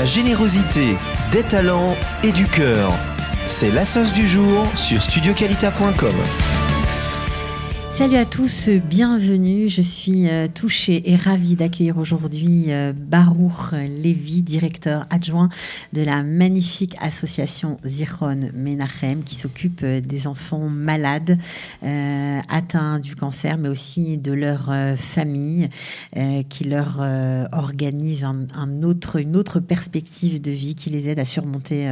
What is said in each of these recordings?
la générosité, des talents et du cœur. C'est la sauce du jour sur studioqualita.com. Salut à tous, bienvenue. Je suis touchée et ravie d'accueillir aujourd'hui Baruch Lévi, directeur adjoint de la magnifique association Zichron Menachem qui s'occupe des enfants malades atteints du cancer, mais aussi de leur famille, qui leur organise une autre perspective de vie, qui les aide à surmonter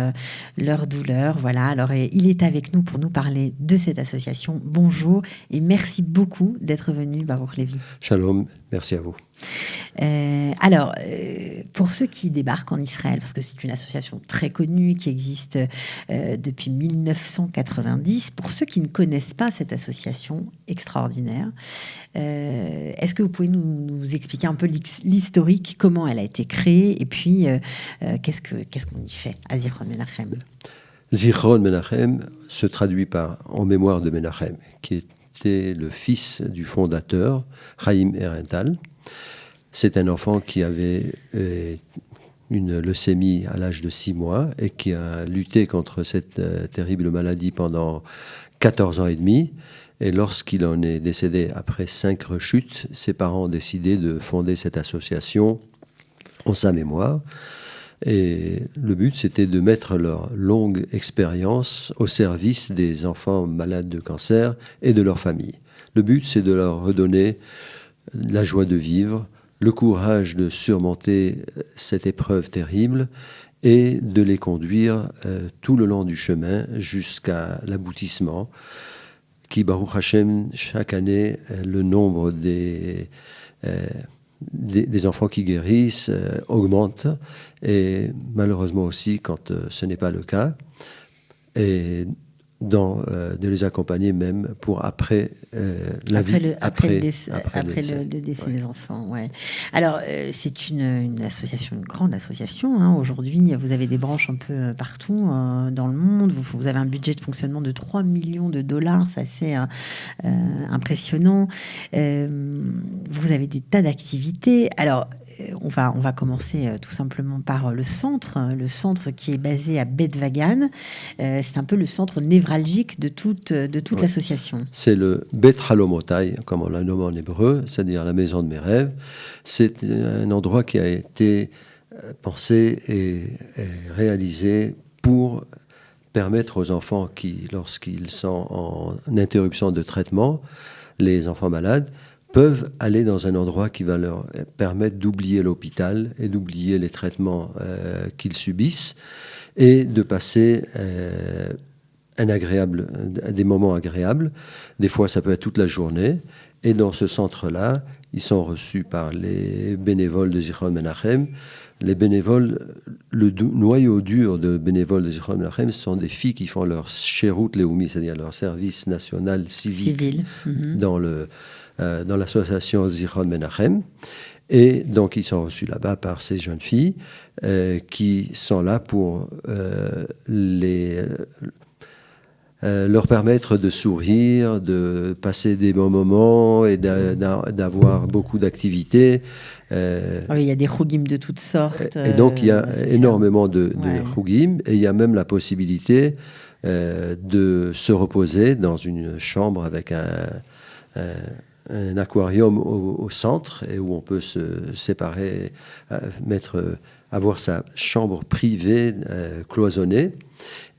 leur douleur. Voilà, alors il est avec nous pour nous parler de cette association. Bonjour et merci beaucoup d'être venu, Baruch Lévi. Shalom, merci à vous. Pour ceux qui débarquent en Israël, parce que c'est une association très connue qui existe depuis 1990, pour ceux qui ne connaissent pas cette association extraordinaire, est-ce que vous pouvez nous expliquer un peu l'historique, comment elle a été créée, et puis qu'est-ce qu'on y fait à Zichron Menachem? Zichron Menachem se traduit par « en mémoire de Menachem », qui était le fils du fondateur, Chaim Erental. C'est un enfant qui avait une leucémie à l'âge de 6 mois et qui a lutté contre cette terrible maladie pendant 14 ans et demi. Et lorsqu'il en est décédé après 5 rechutes, ses parents ont décidé de fonder cette association en sa mémoire. Et le but, c'était de mettre leur longue expérience au service des enfants malades de cancer et de leur famille. Le but, c'est de leur redonner la joie de vivre, le courage de surmonter cette épreuve terrible et de les conduire tout le long du chemin jusqu'à l'aboutissement, qui, Baruch Hashem, chaque année, le nombre des enfants qui guérissent augmente, et malheureusement aussi quand ce n'est pas le cas, et de les accompagner même pour après la vie, après le décès des enfants. Ouais. Alors, c'est une association, une grande association. Hein. Aujourd'hui, vous avez des branches un peu partout dans le monde. Vous avez un budget de fonctionnement de 3 millions de dollars. C'est assez impressionnant. Vous avez des tas d'activités. Alors, on va commencer tout simplement par le centre qui est basé à Bet Vagan. C'est un peu le centre névralgique de toute l'association. C'est le Bet Halomotai, comme on la nomme en hébreu, c'est-à-dire la maison de mes rêves. C'est un endroit qui a été pensé et réalisé pour permettre aux enfants qui, lorsqu'ils sont en interruption de traitement, les enfants malades, peuvent aller dans un endroit qui va leur permettre d'oublier l'hôpital et d'oublier les traitements qu'ils subissent et de passer des moments agréables. Des fois, ça peut être toute la journée. Et dans ce centre-là, ils sont reçus par les bénévoles de Zichron Menachem. Les bénévoles, le noyau dur de bénévoles de Zichron Menachem, ce sont des filles qui font leur Sherut Leumi, c'est-à-dire leur service national civique dans l'association Zichron Menachem. Et donc, ils sont reçus là-bas par ces jeunes filles qui sont là pour leur permettre de sourire, de passer des bons moments et d'avoir beaucoup d'activités. Il y a des chougim de toutes sortes. Et donc, il y a énormément de chougim, et il y a même la possibilité de se reposer dans une chambre avec un aquarium au centre, et où on peut se séparer, avoir sa chambre privée cloisonnée,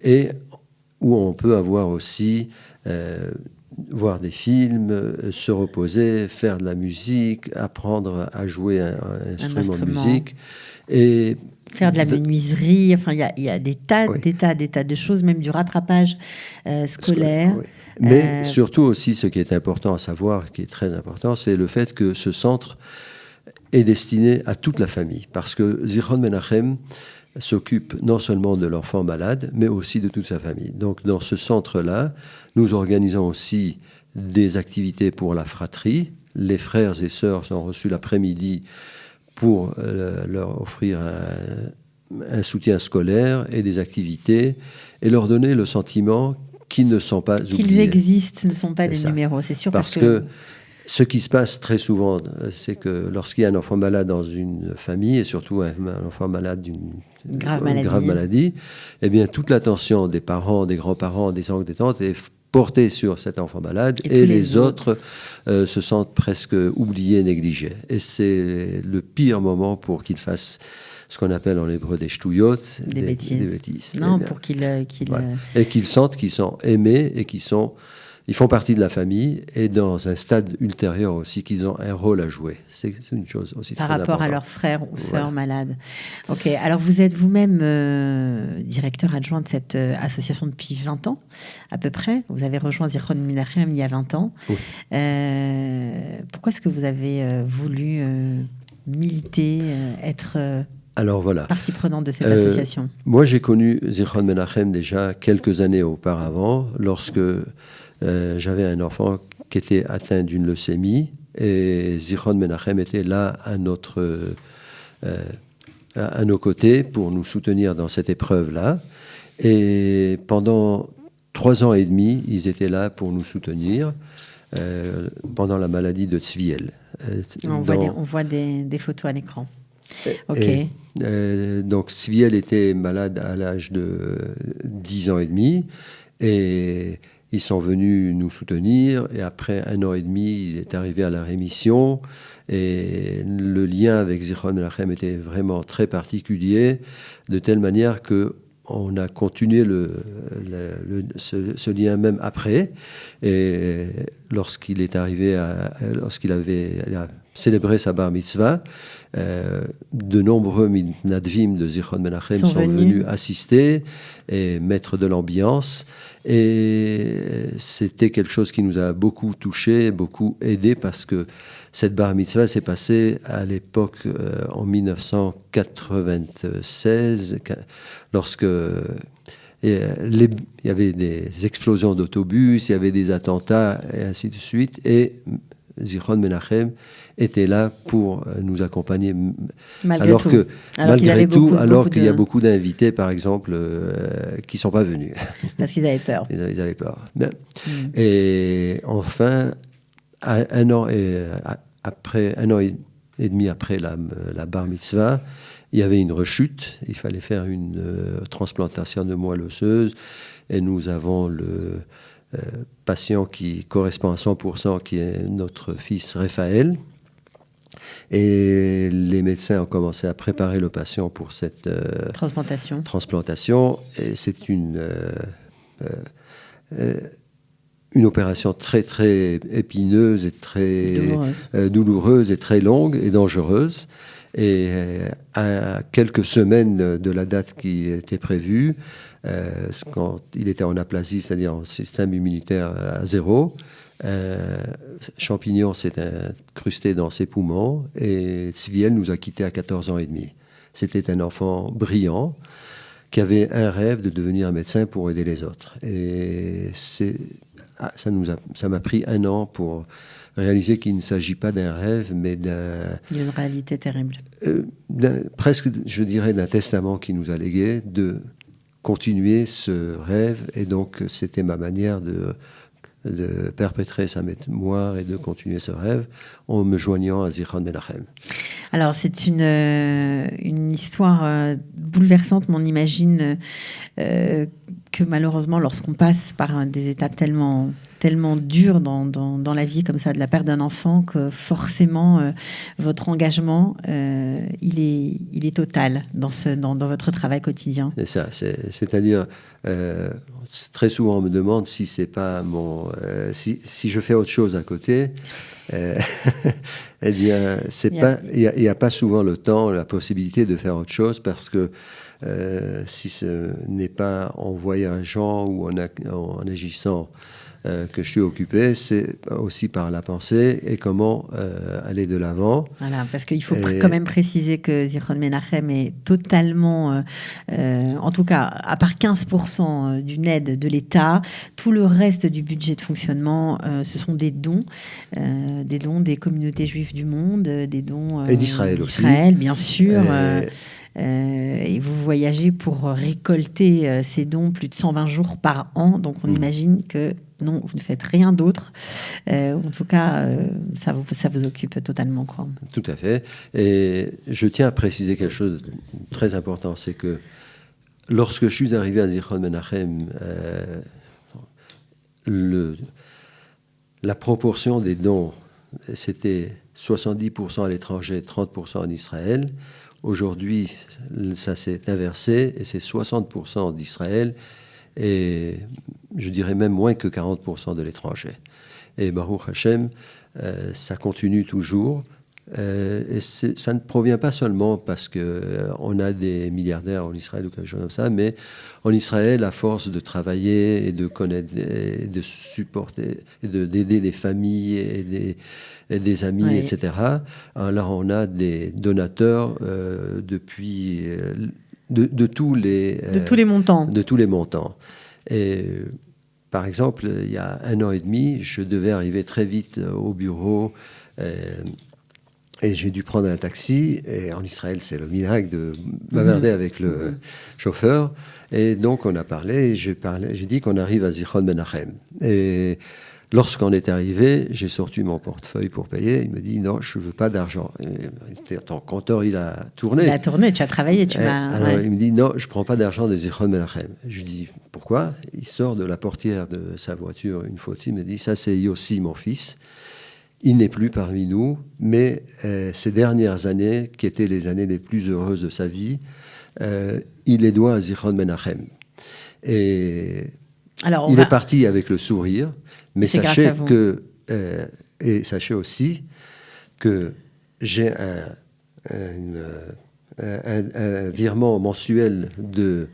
et où on peut avoir aussi voir des films, se reposer, faire de la musique, apprendre à jouer un instrument de musique, et faire de la menuiserie. Enfin, il y a des tas de choses, même du rattrapage scolaire. Oui. Mais surtout aussi, ce qui est important à savoir, qui est très important, c'est le fait que ce centre est destiné à toute la famille. Parce que Zichron Menachem s'occupe non seulement de l'enfant malade, mais aussi de toute sa famille. Donc, dans ce centre-là, nous organisons aussi des activités pour la fratrie. Les frères et sœurs sont reçus l'après-midi pour leur offrir un soutien scolaire et des activités, et leur donner le sentiment qu'ils ne sont pas oubliés. Qu'ils existent, ce ne sont pas des numéros, c'est sûr. Parce que Ce qui se passe très souvent, c'est que lorsqu'il y a un enfant malade dans une famille, et surtout un enfant malade d'une grave maladie, eh bien, toute l'attention des parents, des grands-parents, des oncles, des tantes est portée sur cet enfant malade, et les autres se sentent presque oubliés, négligés. Et c'est le pire moment pour qu'ils fassent ce qu'on appelle en hébreu des shtouyot, des bêtises. Non, bien, pour qu'ils voilà. Et qu'ils sentent qu'ils sont aimés et ils font partie de la famille, et dans un stade ultérieur aussi, qu'ils ont un rôle à jouer. C'est une chose aussi par très rapport importante. à leurs frères ou sœurs malades. Ok, alors vous êtes vous-même directeur adjoint de cette association depuis 20 ans, à peu près. Vous avez rejoint Zichron Menachem il y a 20 ans. Oui. Pourquoi est-ce que vous avez voulu militer, être Alors voilà. partie prenante de cette association? Moi, j'ai connu Zichron Menachem déjà quelques années auparavant, lorsque j'avais un enfant qui était atteint d'une leucémie, et Zichron Menachem était là à nos côtés pour nous soutenir dans cette épreuve-là. Et pendant 3 ans et demi, ils étaient là pour nous soutenir pendant la maladie de Tzviel. On voit des photos à l'écran. Ok. Donc Tzviel était malade à l'âge de 10 ans et demi, et ils sont venus nous soutenir, et après 1 an et demi, il est arrivé à la rémission, et le lien avec Zichron Menachem était vraiment très particulier, de telle manière que on a continué ce lien même après, et lorsqu'il est arrivé lorsqu'il a célébré sa bar mitzvah, de nombreux mitnadvim de Zichron Menachem sont venus assister et mettre de l'ambiance, et c'était quelque chose qui nous a beaucoup touché, beaucoup aidé, parce que cette bar mitzvah s'est passée à l'époque en 1996, lorsque il y avait des explosions d'autobus, il y avait des attentats, et ainsi de suite, et Zichron Menachem était là pour nous accompagner, alors qu'il y a beaucoup d'invités, par exemple, qui ne sont pas venus. Parce qu'ils avaient peur. Ils avaient peur. Bien. Et enfin, un an et demi après la bar mitzvah, il y avait une rechute. Il fallait faire une transplantation de moelle osseuse, et nous avons le patient qui correspond à 100%, qui est notre fils Raphaël. Et les médecins ont commencé à préparer le patient pour cette transplantation. Et c'est une opération très, très épineuse et très douloureuse et très longue et dangereuse. Et à quelques semaines de la date qui était prévue, quand il était en aplasie, c'est-à-dire en système immunitaire à 0, champignon s'est incrusté dans ses poumons, et Tzviel nous a quittés à 14 ans et demi. C'était un enfant brillant qui avait un rêve de devenir médecin pour aider les autres. Et ça m'a pris 1 an pour réaliser qu'il ne s'agit pas d'un rêve, mais d'une réalité terrible. Presque, je dirais, d'un testament qui nous a légué, de continuer ce rêve. Et donc, c'était ma manière de perpétrer sa mémoire et de continuer ce rêve en me joignant à Zichron Menachem. Alors, c'est une histoire bouleversante, mais on imagine que malheureusement, lorsqu'on passe par des étapes tellement dures dans la vie, comme ça, de la perte d'un enfant, que forcément, votre engagement, il est total dans votre travail quotidien. C'est ça, c'est-à-dire, très souvent on me demande si c'est pas si je fais autre chose à côté. Eh bien, il n'y a pas souvent le temps, la possibilité de faire autre chose, parce que si ce n'est pas en voyageant ou en agissant que je suis occupé, c'est aussi par la pensée et comment aller de l'avant. Voilà, parce qu'il faut quand même préciser que Zichron Menachem est totalement, en tout cas, à part 15% d'une aide de l'État, tout le reste du budget de fonctionnement, ce sont des dons des communautés juives du monde, des dons et d'Israël aussi. D'Israël, bien sûr. Et vous voyagez pour récolter ces dons plus de 120 jours par an. Donc on imagine que non, vous ne faites rien d'autre. En tout cas, ça vous occupe totalement, quoi. Tout à fait. Et je tiens à préciser quelque chose de très important, c'est que lorsque je suis arrivé à Zichron Menachem, la proportion des dons, c'était 70% à l'étranger, 30% en Israël. Aujourd'hui, ça s'est inversé et c'est 60% d'Israël et je dirais même moins que 40% de l'étranger. Et Baruch Hashem, ça continue toujours. Et ça ne provient pas seulement parce qu'on a des milliardaires en Israël ou quelque chose comme ça, mais en Israël, à force de travailler et de connaître, et de supporter, et d'aider des familles et des amis, Oui. etc. Alors on a des donateurs depuis de tous les montants. De tous les montants. Et par exemple, il y a 1 an et demi, je devais arriver très vite au bureau. Et j'ai dû prendre un taxi. Et en Israël, c'est le minhag de bavarder avec le chauffeur. Et donc, on a parlé. Et j'ai dit qu'on arrive à Zichron Menachem. Et lorsqu'on est arrivé, j'ai sorti mon portefeuille pour payer. Il me dit non, je ne veux pas d'argent. Et ton compteur, il a tourné. Il a tourné, tu as travaillé. Alors, il me dit non, je ne prends pas d'argent de Zichron Menachem. Je lui dis pourquoi? Il sort de la portière de sa voiture une photo. Il me dit ça, c'est Yossi, mon fils. Il n'est plus parmi nous, mais ces dernières années, qui étaient les années les plus heureuses de sa vie, il les doit à Zichron Menachem. Et il est parti avec le sourire, mais sachez aussi que j'ai un virement mensuel de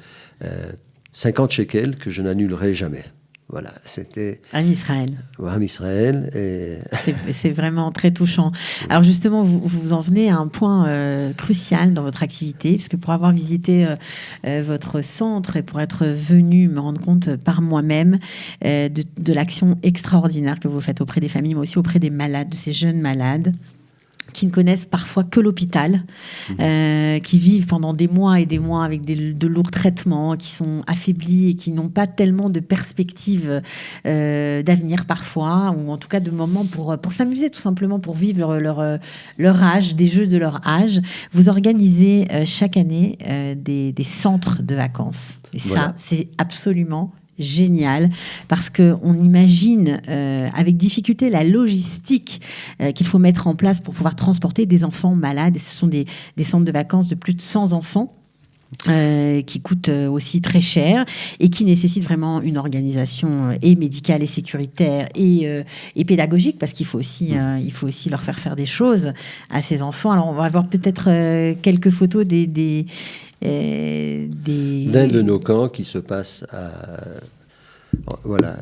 50 shekels que je n'annulerai jamais. Voilà, c'était... Am Israël. Am Israël. Et... C'est vraiment très touchant. Alors justement, vous en venez à un point crucial dans votre activité, puisque pour avoir visité votre centre et pour être venu me rendre compte par moi-même de l'action extraordinaire que vous faites auprès des familles, mais aussi auprès des malades, de ces jeunes malades, qui ne connaissent parfois que l'hôpital, qui vivent pendant des mois et des mois avec de lourds traitements, qui sont affaiblis et qui n'ont pas tellement de perspectives d'avenir parfois, ou en tout cas de moments pour s'amuser, tout simplement pour vivre leur âge, des jeux de leur âge. Vous organisez chaque année des centres de vacances. Et ça, c'est absolument génial, parce qu'on imagine avec difficulté la logistique qu'il faut mettre en place pour pouvoir transporter des enfants malades. Et ce sont des centres de vacances de plus de 100 enfants qui coûtent aussi très cher et qui nécessitent vraiment une organisation et médicale et sécuritaire et pédagogique, parce qu'il faut aussi leur faire des choses à ces enfants. Alors on va avoir peut-être quelques photos d'un de nos camps qui se passe à... Voilà.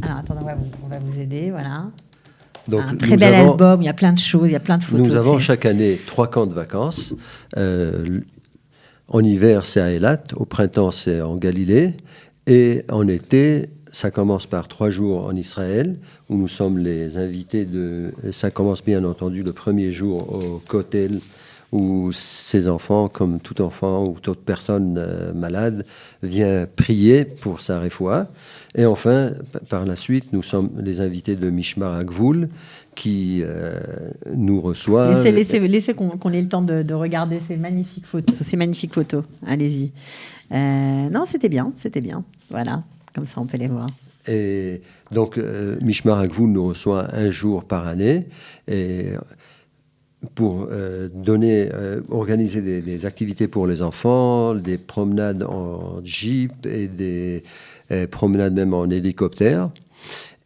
Alors, attendez, on va vous aider, voilà. Donc, un très bel album, il y a plein de choses, il y a plein de photos. Nous avons chaque année 3 camps de vacances. En hiver, c'est à Eilat. Au printemps, c'est en Galilée. Et en été, ça commence par 3 jours en Israël, où nous sommes les invités de... Ça commence bien entendu le premier jour au Kotel, où ces enfants, comme tout enfant ou toute personne malade, vient prier pour sa réfoua. Et enfin, par la suite, nous sommes les invités de Mishmar Agvoul, qui nous reçoivent. Laissez qu'on ait le temps de regarder ces magnifiques photos. Allez-y. Non, c'était bien. Voilà, comme ça on peut les voir. Et donc, Mishmar Agvoul nous reçoit 1 jour par année. Et pour organiser des activités pour les enfants, des promenades en jeep et des promenades même en hélicoptère.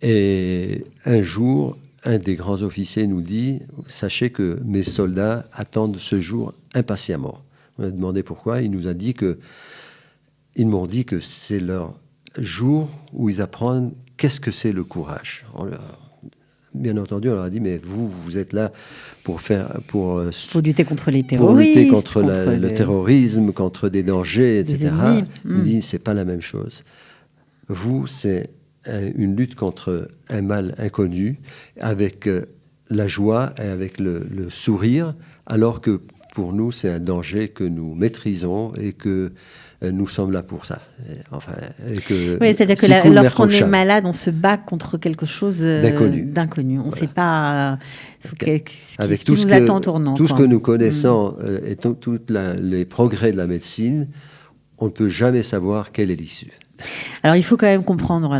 Et un jour, un des grands officiers nous dit « Sachez que mes soldats attendent ce jour impatiemment. » On a demandé pourquoi. Ils m'ont dit que c'est leur jour où ils apprennent qu'est-ce que c'est le courage. Bien entendu, on leur a dit, mais vous êtes là pour lutter contre les terroristes. Pour lutter contre le terrorisme, contre des dangers, etc. Il dit, c'est pas la même chose. Vous, c'est une lutte contre un mal inconnu, avec la joie et avec le sourire, alors que pour nous, c'est un danger que nous maîtrisons et que nous sommes là pour ça. Oui, c'est-à-dire que lorsqu'on est malade, on se bat contre quelque chose d'inconnu. On ne sait pas ce qui nous attend au tournant. Tout ce que nous connaissons et tous les progrès de la médecine, on ne peut jamais savoir quelle est l'issue. Alors, il faut quand même comprendre,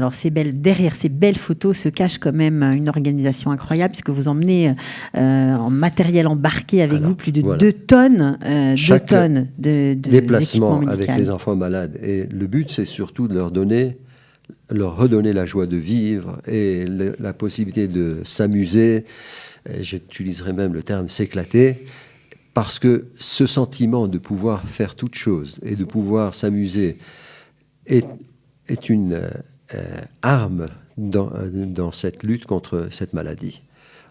derrière ces belles photos se cache quand même une organisation incroyable, puisque vous emmenez en matériel embarqué avec vous plus de 2 tonnes, de déplacement avec les enfants malades. Et le but, c'est surtout de leur redonner la joie de vivre et la possibilité de s'amuser. J'utiliserai même le terme s'éclater. Parce que ce sentiment de pouvoir faire toute chose et de pouvoir s'amuser est une arme dans cette lutte contre cette maladie.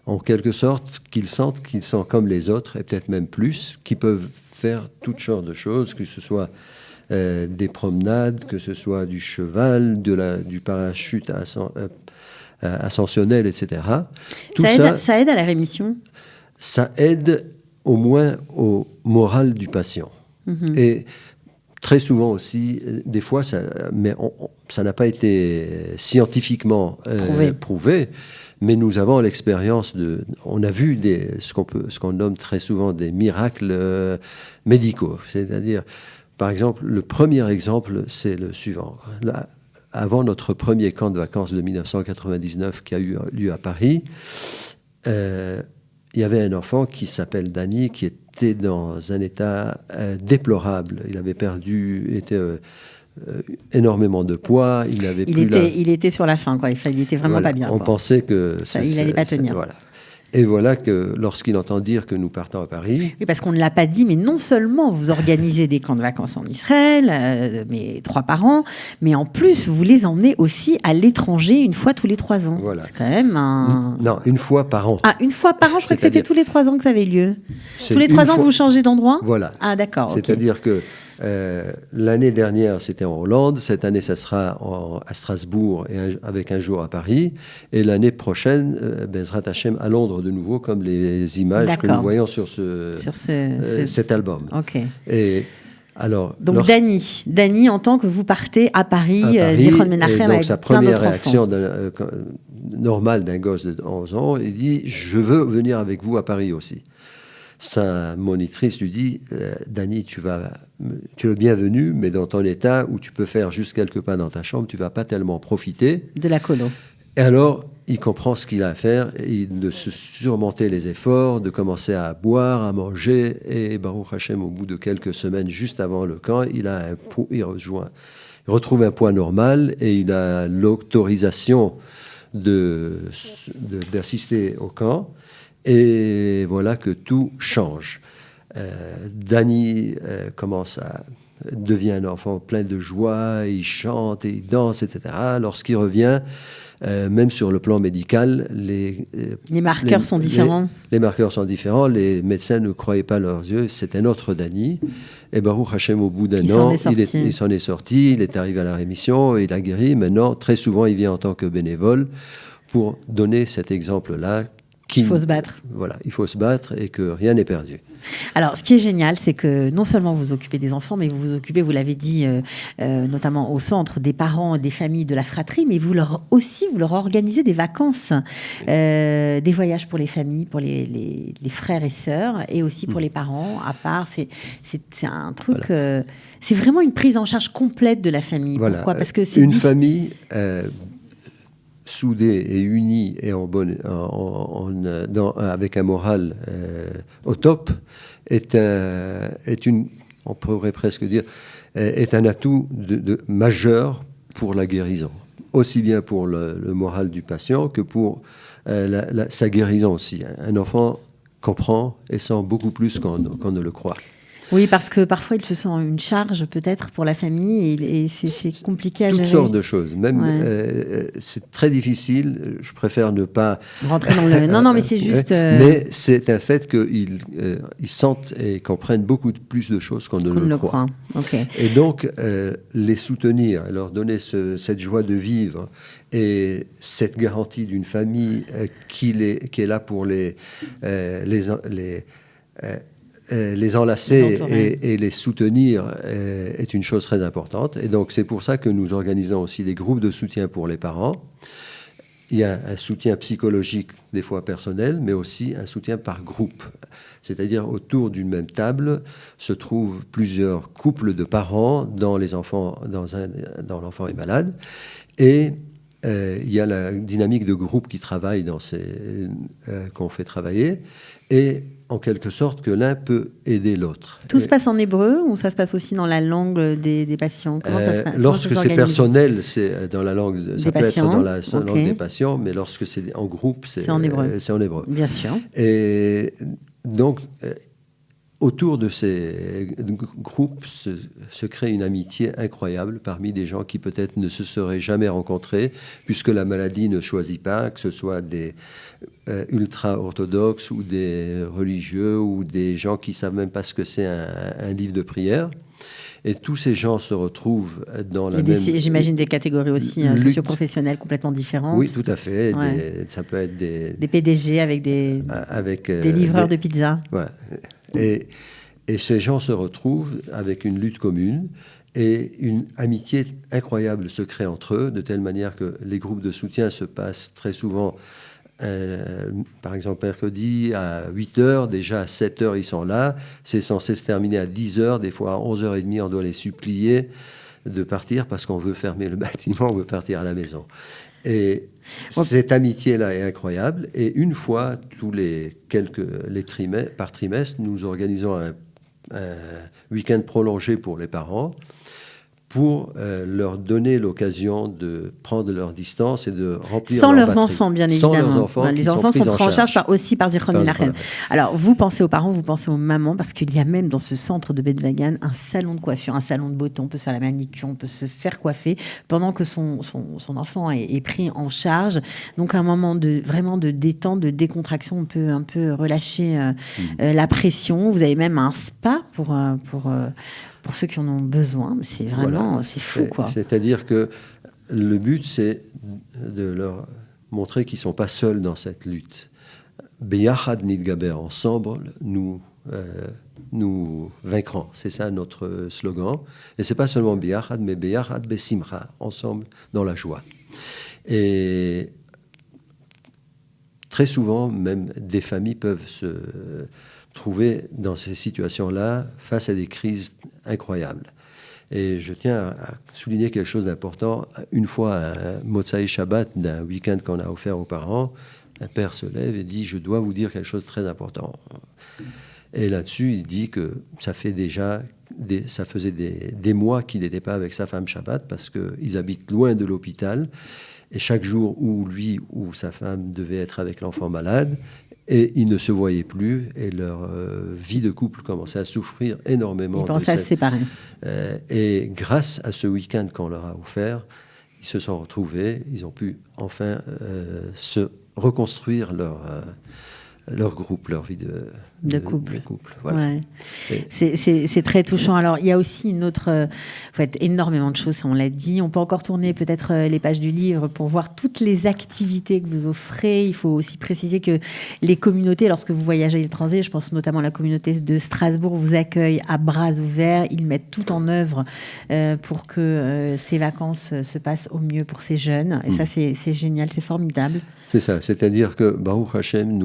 En quelque sorte, qu'ils sentent qu'ils sont comme les autres, et peut-être même plus, qu'ils peuvent faire toutes sortes de choses, que ce soit des promenades, que ce soit du cheval, du parachute ascensionnel, etc. Ça aide à la rémission ? Ça aide au moins au moral du patient. Et très souvent aussi, des fois, mais ça n'a pas été scientifiquement prouvé, mais nous avons l'expérience on a vu ce qu'on nomme très souvent des miracles médicaux. C'est-à-dire, par exemple, le premier exemple, c'est le suivant. Là, avant notre premier camp de vacances de 1999 qui a eu lieu à Paris, il y avait un enfant qui s'appelle Danny, qui était dans un état déplorable. Il avait était énormément de poids. Il était sur la fin, quoi. Il était vraiment pas bien. On pensait que il n'allait pas tenir. Voilà. Et voilà que lorsqu'il entend dire que nous partons à Paris... Oui, parce qu'on ne l'a pas dit, mais non seulement vous organisez des camps de vacances en Israël, mais 3 par an, mais en plus, vous les emmenez aussi à l'étranger une fois tous les 3 ans. Voilà. C'est quand même Non, une fois par an. Ah, une fois par an, je crois que c'était tous les 3 ans que ça avait lieu. Tous les 3 ans, vous changez d'endroit ? Voilà. Ah, d'accord. C'est-à-dire que l'année dernière, c'était en Hollande. Cette année, ça sera à Strasbourg avec un jour à Paris. Et l'année prochaine, Bezrat Hashem à Londres de nouveau, comme les images que nous voyons sur cet album. Ok. Et alors, donc Danny entend que vous partez à Paris Zichron Menachem, avec sa première réaction normale d'un gosse de 11 ans, il dit « Je veux venir avec vous à Paris aussi ». Sa monitrice lui dit Danny, tu es le bienvenu, mais dans ton état où tu peux faire juste quelques pas dans ta chambre, tu ne vas pas tellement profiter. De la colo. Et alors, il comprend ce qu'il a à faire, de se surmonter les efforts, de commencer à boire, à manger. Et Baruch Hashem, au bout de quelques semaines, juste avant le camp, il retrouve un poids normal et il a l'autorisation d'assister au camp. Et voilà que tout change. Danny devient un enfant plein de joie, il chante et il danse, etc. Lorsqu'il revient, même sur le plan médical, les marqueurs sont différents. Les marqueurs sont différents. Les médecins ne croyaient pas leurs yeux. C'est un autre Danny. Et Baruch Hashem, au bout d'un an, il s'en est sorti. Il est arrivé à la rémission, il a guéri. Maintenant, très souvent, il vient en tant que bénévole pour donner cet exemple-là. Il faut se battre. Voilà, il faut se battre et que rien n'est perdu. Alors, ce qui est génial, c'est que non seulement vous vous occupez des enfants, mais vous vous occupez, vous l'avez dit, notamment au centre des parents, des familles, de la fratrie, mais vous leur organisez des vacances, des voyages pour les familles, pour les frères et sœurs, et aussi pour les parents, à part. C'est un truc... Voilà. C'est vraiment une prise en charge complète de la famille. Voilà. Pourquoi ? Parce que c'est une famille... soudée et unie et avec un moral au top on pourrait presque dire, est un atout majeur pour la guérison, aussi bien pour le moral du patient que pour sa guérison aussi. Un enfant comprend et sent beaucoup plus qu'on ne le croit. Oui, parce que parfois, il se sent une charge, peut-être, pour la famille, et c'est compliqué à gérer. Toutes sortes de choses. Même, c'est très difficile. Je préfère ne pas... rentrer dans le... Non, mais c'est juste... Mais c'est un fait qu'ils sentent et comprennent beaucoup plus de choses qu'on ne le croit. Okay. Et donc, les soutenir, leur donner cette joie de vivre et cette garantie d'une famille qui est là pour les enlacer Entourés. et les soutenir est une chose très importante. Et donc, c'est pour ça que nous organisons aussi des groupes de soutien pour les parents. Il y a un soutien psychologique, des fois personnel, mais aussi un soutien par groupe. C'est-à-dire, autour d'une même table se trouvent plusieurs couples de parents dont l'enfant est malade. Et il y a la dynamique de groupe qui travaille qu'on fait travailler. Et en quelque sorte que l'un peut aider l'autre. Tout se passe en hébreu ou ça se passe aussi dans la langue des patients? Comment ça se passe? Lorsque c'est personnel, c'est dans la langue, ça peut être dans la langue des patients, mais lorsque c'est en groupe, c'est en hébreu. Bien sûr. Et donc, autour de ces groupes se crée une amitié incroyable parmi des gens qui peut-être ne se seraient jamais rencontrés, puisque la maladie ne choisit pas, que ce soit des ultra-orthodoxes ou des religieux ou des gens qui ne savent même pas ce que c'est un livre de prière. Et tous ces gens se retrouvent dans la même... J'imagine des catégories aussi socio-professionnelles complètement différentes. Oui, tout à fait. Ça peut être des PDG avec des livreurs de pizza. Voilà. Et ces gens se retrouvent avec une lutte commune et une amitié incroyable se crée entre eux, de telle manière que les groupes de soutien se passent très souvent, par exemple mercredi à 8h, déjà à 7h ils sont là, c'est censé se terminer à 10h, des fois à 11h30 on doit les supplier de partir parce qu'on veut fermer le bâtiment, on veut partir à la maison. Et cette amitié-là est incroyable. Et une fois, par trimestre, nous organisons un week-end prolongé pour les parents pour leur donner l'occasion de prendre leur distance et de remplir sans leur leurs batterie. enfants, bien Sans évidemment. leurs enfants, les enfants sont pris en charge aussi par Zichron Menachem. Alors, vous pensez aux parents, vous pensez aux mamans, parce qu'il y a même dans ce centre de Beth Dagan un salon de coiffure, un salon de beauté. On peut se faire la manicure, on peut se faire coiffer pendant que son enfant est pris en charge. Donc, un moment vraiment de détente, de décontraction. On peut un peu relâcher la pression. Vous avez même un spa pour ceux qui en ont besoin. C'est vraiment, c'est fou, quoi. C'est-à-dire que le but, c'est de leur montrer qu'ils ne sont pas seuls dans cette lutte. Beyachad nidgaber, ensemble, nous vaincrons. C'est ça notre slogan. Et ce n'est pas seulement Beyachad, mais Beyachad besimcha, ensemble dans la joie. Et très souvent, même des familles peuvent se trouver dans ces situations-là face à des crises incroyables. Et je tiens à souligner quelque chose d'important. Une fois, un Motsai Shabbat d'un week-end qu'on a offert aux parents, un père se lève et dit « Je dois vous dire quelque chose de très important ». Et là-dessus, il dit que ça faisait des mois qu'il n'était pas avec sa femme Shabbat parce qu'ils habitent loin de l'hôpital. Et chaque jour où lui ou sa femme devait être avec l'enfant malade, et ils ne se voyaient plus, et leur vie de couple commençait à souffrir énormément. Ils pensaient à se séparer. Et grâce à ce week-end qu'on leur a offert, ils se sont retrouvés, ils ont pu enfin se reconstruire leur groupe, leur vie de couple. Voilà. Ouais. C'est très touchant. Alors, il y a aussi une autre... faut énormément de choses, on l'a dit. On peut encore tourner peut-être les pages du livre pour voir toutes les activités que vous offrez. Il faut aussi préciser que les communautés, lorsque vous voyagez à l'étranger, je pense notamment à la communauté de Strasbourg, vous accueillent à bras ouverts. Ils mettent tout en œuvre pour que ces vacances se passent au mieux pour ces jeunes. Et ça, c'est génial, c'est formidable. C'est ça. C'est-à-dire que, Baruch Hashem,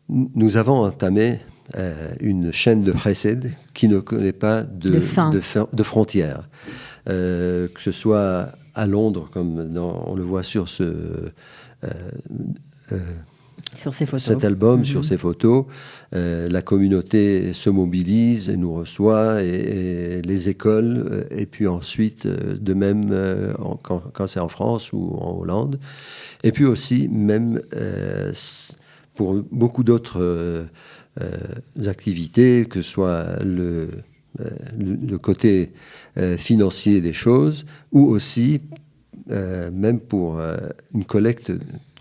nous avons entamé une chaîne de chesed qui ne connaît pas de frontières. Que ce soit à Londres, comme on le voit sur ces photos. Cet album, sur ces photos, la communauté se mobilise et nous reçoit, et les écoles, et puis ensuite, de même quand c'est en France ou en Hollande. Et puis aussi, même pour beaucoup d'autres activités, que ce soit le côté financier des choses, ou aussi même pour une collecte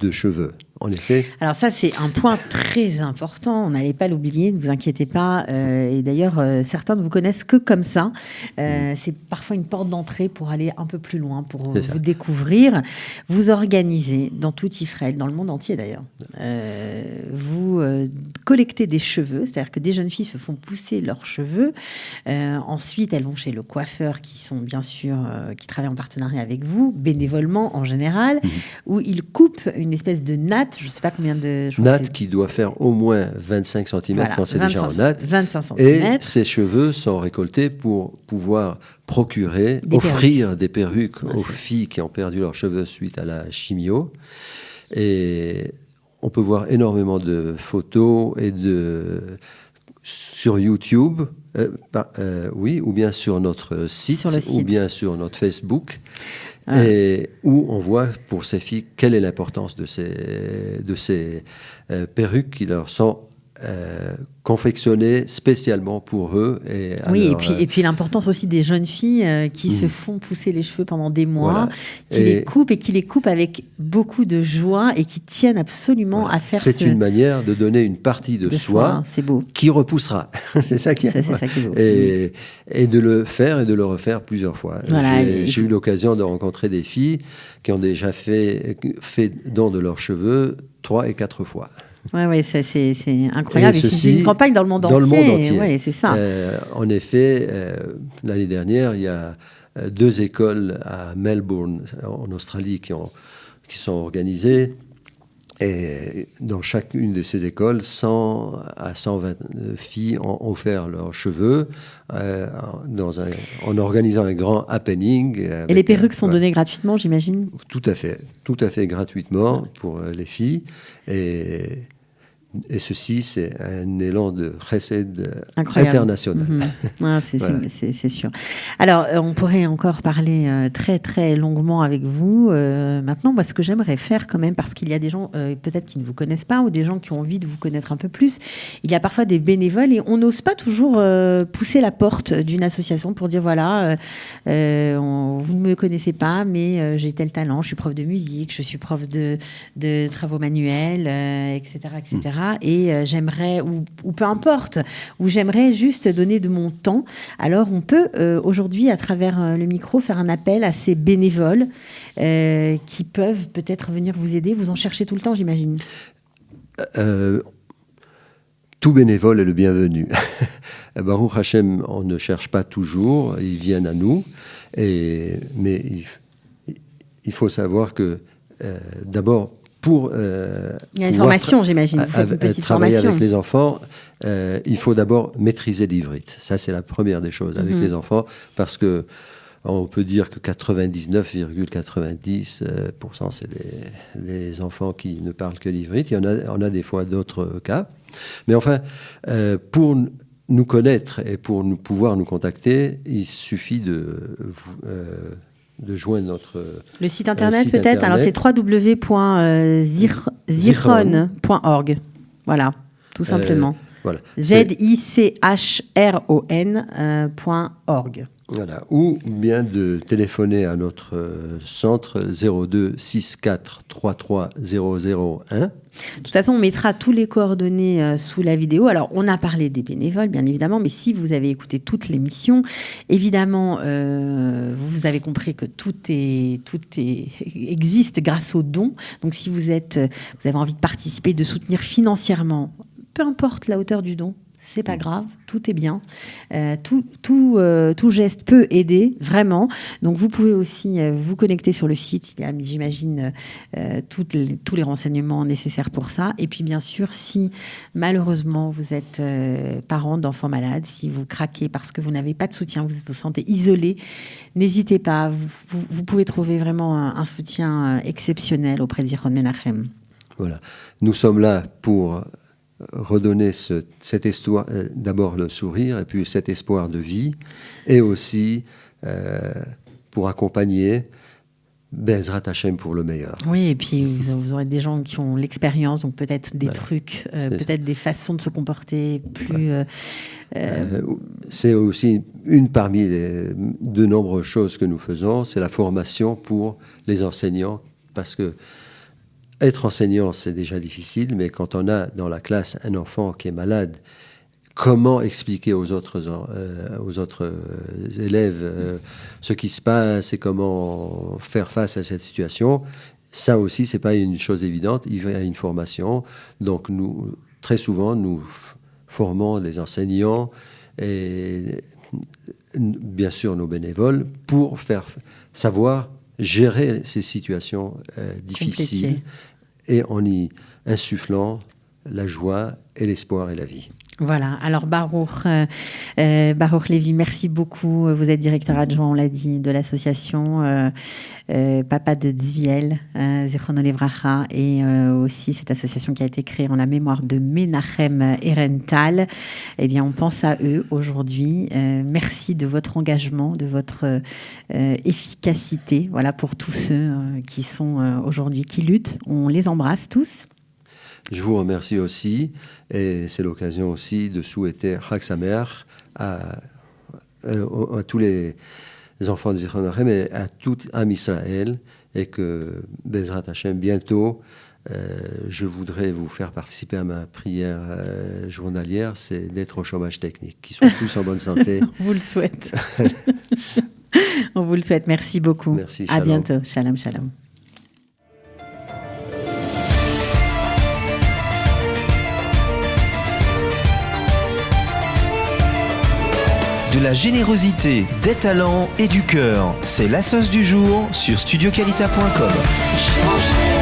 de cheveux. en effet. Alors ça, c'est un point très important. On n'allait pas l'oublier, ne vous inquiétez pas. Et d'ailleurs, certains ne vous connaissent que comme ça. C'est parfois une porte d'entrée pour aller un peu plus loin, pour vous découvrir. Vous organisez dans tout Israël, dans le monde entier d'ailleurs. Vous collectez des cheveux, c'est-à-dire que des jeunes filles se font pousser leurs cheveux. Ensuite, elles vont chez le coiffeur, qui sont bien sûr, qui travaillent en partenariat avec vous, bénévolement en général, où ils coupent une espèce de natte. Je ne sais pas combien de... Natte qui doit faire au moins 25 cm voilà, quand c'est déjà en natte. 25 cm. Et ces cheveux sont récoltés pour pouvoir offrir des perruques aux filles qui ont perdu leurs cheveux suite à la chimio. Et on peut voir énormément de photos sur YouTube, ou bien sur notre site, ou bien sur notre Facebook. Et où on voit pour ces filles quelle est l'importance de ces perruques qui leur sont confectionnées spécialement pour eux. Et puis l'importance aussi des jeunes filles qui se font pousser les cheveux pendant des mois, qui les coupent avec beaucoup de joie et qui tiennent absolument à faire C'est une manière de donner une partie de soi c'est beau. Qui repoussera. C'est ça qui est beau. Et de le faire et de le refaire plusieurs fois. Voilà, j'ai eu l'occasion de rencontrer des filles qui ont déjà fait don de leurs cheveux 3 et 4 fois. Oui, c'est incroyable. Et c'est une campagne dans le monde entier. Ouais, c'est ça. En effet, l'année dernière, il y a 2 écoles à Melbourne, en Australie, qui sont organisées. Et dans chacune de ces écoles, 100 à 120 filles ont offert leurs cheveux en organisant un grand happening. Et les perruques sont données gratuitement, j'imagine ? Tout à fait gratuitement pour les filles. Et ceci, c'est un élan de chesed international. C'est sûr. Alors, on pourrait encore parler très, très longuement avec vous. Maintenant, moi, ce que j'aimerais faire quand même, parce qu'il y a des gens peut-être qui ne vous connaissent pas ou des gens qui ont envie de vous connaître un peu plus, il y a parfois des bénévoles et on n'ose pas toujours pousser la porte d'une association pour dire, voilà, vous ne me connaissez pas, mais j'ai tel talent, je suis prof de musique, je suis prof de travaux manuels, etc., etc. Et j'aimerais, ou peu importe, ou j'aimerais juste donner de mon temps. Alors on peut aujourd'hui, à travers le micro, faire un appel à ces bénévoles qui peuvent peut-être venir vous aider. Vous en cherchez tout le temps, j'imagine. Tout bénévole est le bienvenu. Baruch Hashem, on ne cherche pas toujours, ils viennent à nous. Mais il faut savoir que d'abord, pour il y a une formation, j'imagine. Travailler avec les enfants, il faut d'abord maîtriser l'ivrite. Ça, c'est la première des choses avec les enfants, parce que on peut dire que 99,90% c'est des enfants qui ne parlent que l'ivrite. Il y en a des fois d'autres cas. Mais enfin, pour nous connaître et pour pouvoir nous contacter, il suffit de joindre notre... Le site internet peut-être. Alors c'est www.zichron.org. Voilà, tout simplement. Voilà. zichron.org. Voilà. Ou bien de téléphoner à notre centre 02 64 33 001. De toute façon, on mettra tous les coordonnées sous la vidéo. Alors, on a parlé des bénévoles, bien évidemment, mais si vous avez écouté toute l'émission, évidemment, vous avez compris que tout existe grâce aux dons. Donc, si vous avez envie de participer, de soutenir financièrement, peu importe la hauteur du don, c'est pas grave, tout est bien. Tout geste peut aider, vraiment. Donc, vous pouvez aussi vous connecter sur le site. Il y a, j'imagine, tous les renseignements nécessaires pour ça. Et puis, bien sûr, si malheureusement vous êtes parent d'enfants malades, si vous craquez parce que vous n'avez pas de soutien, vous vous sentez isolé, n'hésitez pas. Vous pouvez trouver vraiment un soutien exceptionnel auprès d'Zichron Menachem. Voilà. Nous sommes là pour redonner cet espoir, d'abord le sourire, et puis cet espoir de vie, et aussi pour accompagner Bezrat Hashem pour le meilleur. Oui, et puis vous aurez des gens qui ont l'expérience, donc peut-être des trucs, peut-être des façons de se comporter plus... C'est aussi une parmi de nombreuses choses que nous faisons, c'est la formation pour les enseignants, parce que être enseignant, c'est déjà difficile, mais quand on a dans la classe un enfant qui est malade, comment expliquer aux autres élèves ce qui se passe et comment faire face à cette situation, ça aussi, c'est pas une chose évidente. Il y a une formation. Donc, très souvent, nous formons les enseignants et bien sûr nos bénévoles pour faire savoir gérer ces situations difficiles. Compliqué. Et en y insufflant la joie et l'espoir et la vie. Voilà, alors Baruch Lévy, merci beaucoup. Vous êtes directeur adjoint, on l'a dit, de l'association Papa de Tzviel, Zichrono Livracha, et aussi cette association qui a été créée en la mémoire de Menachem Erental. Eh bien, on pense à eux aujourd'hui. Merci de votre engagement, de votre efficacité, voilà, pour tous ceux qui sont aujourd'hui, qui luttent. On les embrasse tous. Je vous remercie aussi, et c'est l'occasion aussi de souhaiter Chag Sameach à tous les enfants de Zichron Menachem et à tout Am Israël, et que Bezrat Hashem, bientôt, je voudrais vous faire participer à ma prière journalière, c'est d'être au chômage technique, qu'ils soient tous en bonne santé. On vous le souhaite. On vous le souhaite. Merci beaucoup. Merci. À Shalom. bientôt. Shalom, shalom. De la générosité, des talents et du cœur, c'est la sauce du jour sur studioqualita.com. Changer